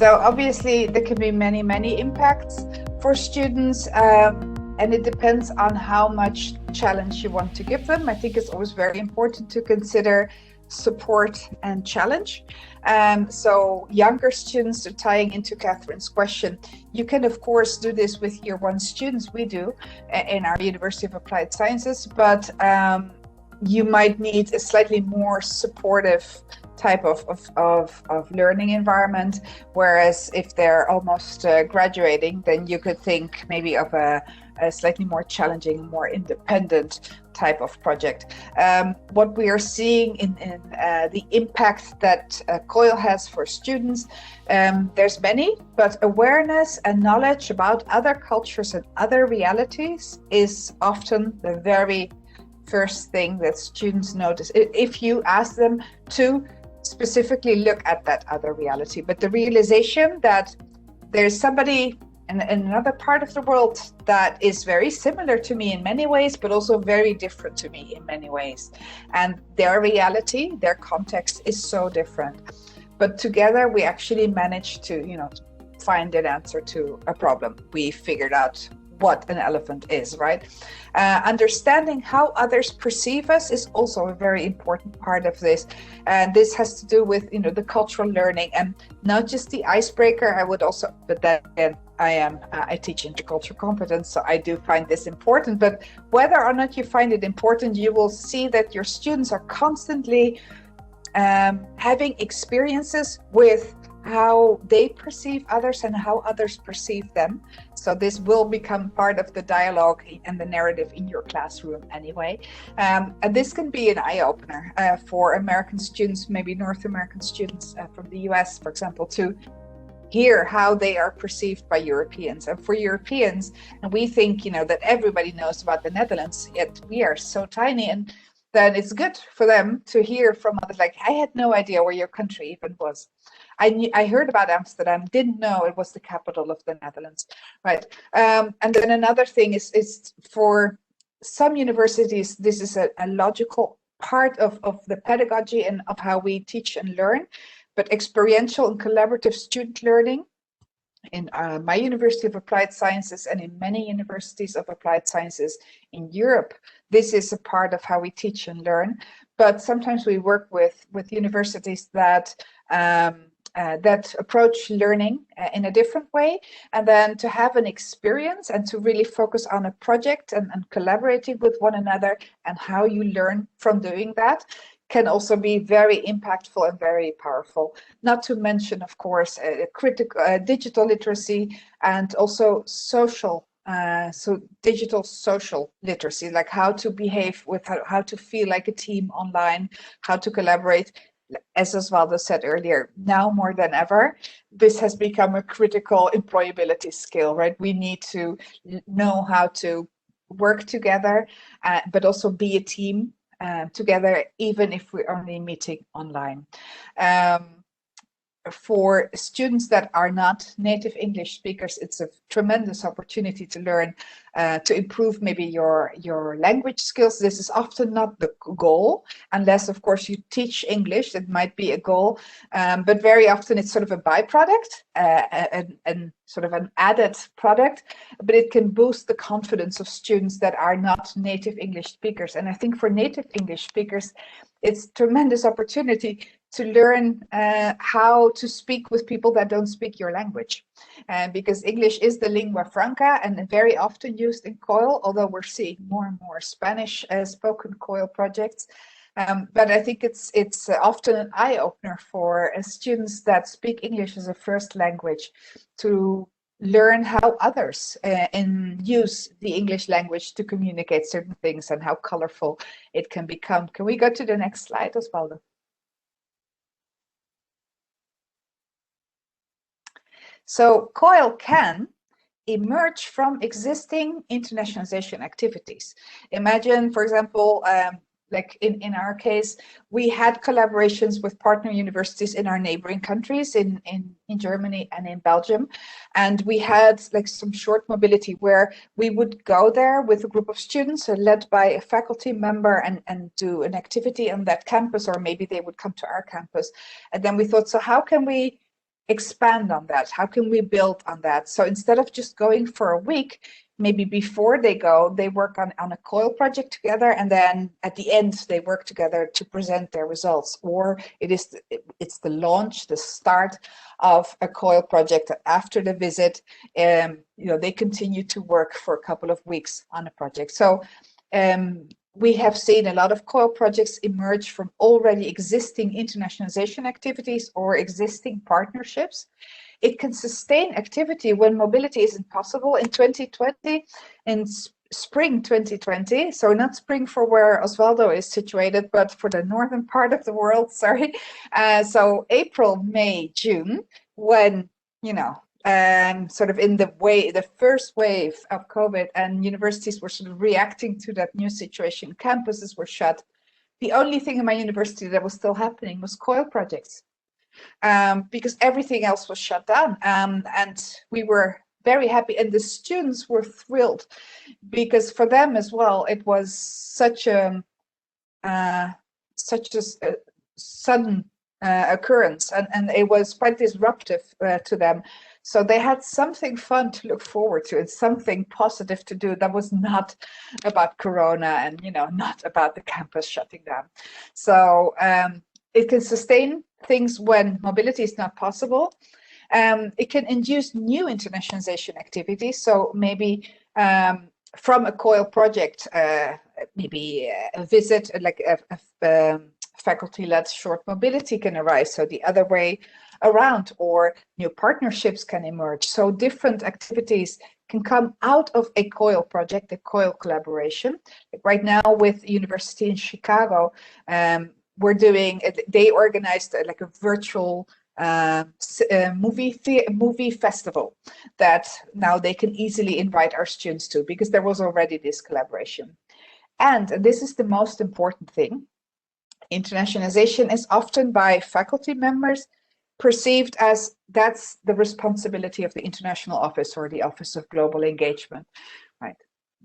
So obviously there can be many impacts for students, and it depends on how much challenge you want to give them. I think it's always very important to consider support and challenge. So younger students, tying into Catherine's question, you can of course do this with year one students. We do in our University of Applied Sciences, but you might need a slightly more supportive type of learning environment, whereas if they're almost graduating, then you could think maybe of a slightly more challenging, more independent type of project. What we are seeing in the impact that COIL has for students, there's many, but awareness and knowledge about other cultures and other realities is often the very first thing that students notice if you ask them to specifically look at that other reality. But the realization that there's somebody in another part of the world that is very similar to me in many ways, but also very different to me in many ways, and their reality, their context is so different, but together we actually managed to, you know, find an answer to a problem. We figured out what an elephant is, right? Understanding how others perceive us is also a very important part of this. And this has to do with, you know, the cultural learning, and not just the icebreaker. I would also, but then again, I teach intercultural competence, so I do find this important. But whether or not you find it important, you will see that your students are constantly having experiences with how they perceive others and how others perceive them. So this will become part of the dialogue and the narrative in your classroom anyway. And this can be an eye-opener for American students, maybe North American students from the US, for example, to hear how they are perceived by Europeans. And for Europeans, and we think, you know, that everybody knows about the Netherlands, yet we are so tiny, and then it's good for them to hear from others, like, I had no idea where your country even was. I heard about Amsterdam, didn't know it was the capital of the Netherlands, right? And then another thing is for some universities, this is a logical part of the pedagogy and of how we teach and learn, but experiential and collaborative student learning in my University of Applied Sciences and in many universities of applied sciences in Europe, this is a part of how we teach and learn. But sometimes we work with universities that that approach learning in a different way, and then to have an experience and to really focus on a project and collaborating with one another and how you learn from doing that can also be very impactful and very powerful. Not to mention, of course, critical digital literacy and also social, so digital social literacy, like how to behave with, how to feel like a team online, how to collaborate. As Osvaldo said earlier, now more than ever, this has become a critical employability skill, right? We need to know how to work together, but also be a team together, even if we're only meeting online. For students that are not native English speakers, it's a tremendous opportunity to learn, to improve maybe your language skills. This is often not the goal, unless of course you teach English, that might be a goal, but very often it's sort of a byproduct and sort of an added product, but it can boost the confidence of students that are not native English speakers. And I think for native English speakers, it's a tremendous opportunity to learn how to speak with people that don't speak your language. Because English is the lingua franca and very often used in COIL, although we're seeing more and more Spanish spoken COIL projects. But I think it's often an eye-opener for students that speak English as a first language to learn how others use the English language to communicate certain things and how colorful it can become. Can we go to the next slide, Osvaldo? So COIL can emerge from existing internationalization activities. Imagine, for example, like in our case, we had collaborations with partner universities in our neighboring countries, in Germany and in Belgium. And we had like some short mobility where we would go there with a group of students led by a faculty member and do an activity on that campus, or maybe they would come to our campus. And then we thought, so how can we expand on that? How can we build on that? So instead of just going for a week, maybe before they go, they work on a COIL project together, and then at the end they work together to present their results. Or it's the launch, the start of a COIL project. After the visit, they continue to work for a couple of weeks on a project. So we have seen a lot of COIL projects emerge from already existing internationalization activities or existing partnerships. It can sustain activity when mobility isn't possible. In 2020, in spring 2020, so not spring for where Osvaldo is situated, but for the northern part of the world, sorry. So April, May, June, when, sort of in the first wave of COVID, and universities were sort of reacting to that new situation, campuses were shut. The only thing in my university that was still happening was COIL projects. Because everything else was shut down, and we were very happy, and the students were thrilled, because for them as well it was such a sudden occurrence, and it was quite disruptive to them. So they had something fun to look forward to and something positive to do that was not about Corona and not about the campus shutting down. So it can sustain things when mobility is not possible. It can induce new internationalization activities. So maybe from a COIL project, maybe a visit, like a faculty-led short mobility can arise. So the other way around, or new partnerships can emerge. So different activities can come out of a COIL project, a COIL collaboration. Like right now with University in Chicago, they organized like a virtual movie festival that now they can easily invite our students to, because there was already this collaboration. And this is the most important thing. Internationalization is often by faculty members perceived as that's the responsibility of the International Office or the Office of Global Engagement, right?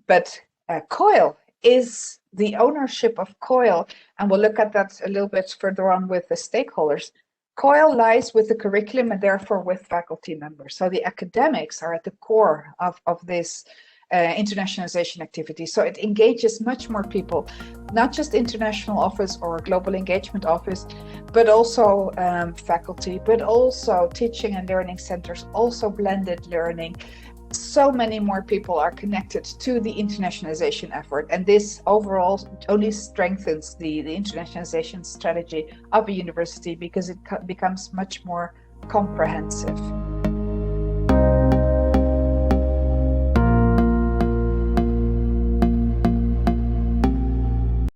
But COIL is the ownership of COIL, and we'll look at that a little bit further on with the stakeholders. COIL lies with the curriculum and therefore with faculty members. So the academics are at the core of this internationalization activity. So it engages much more people, not just International Office or Global Engagement Office, but also faculty, but also teaching and learning centers, also blended learning. So many more people are connected to the internationalization effort, and this overall only strengthens the internationalization strategy of a university, because it becomes much more comprehensive.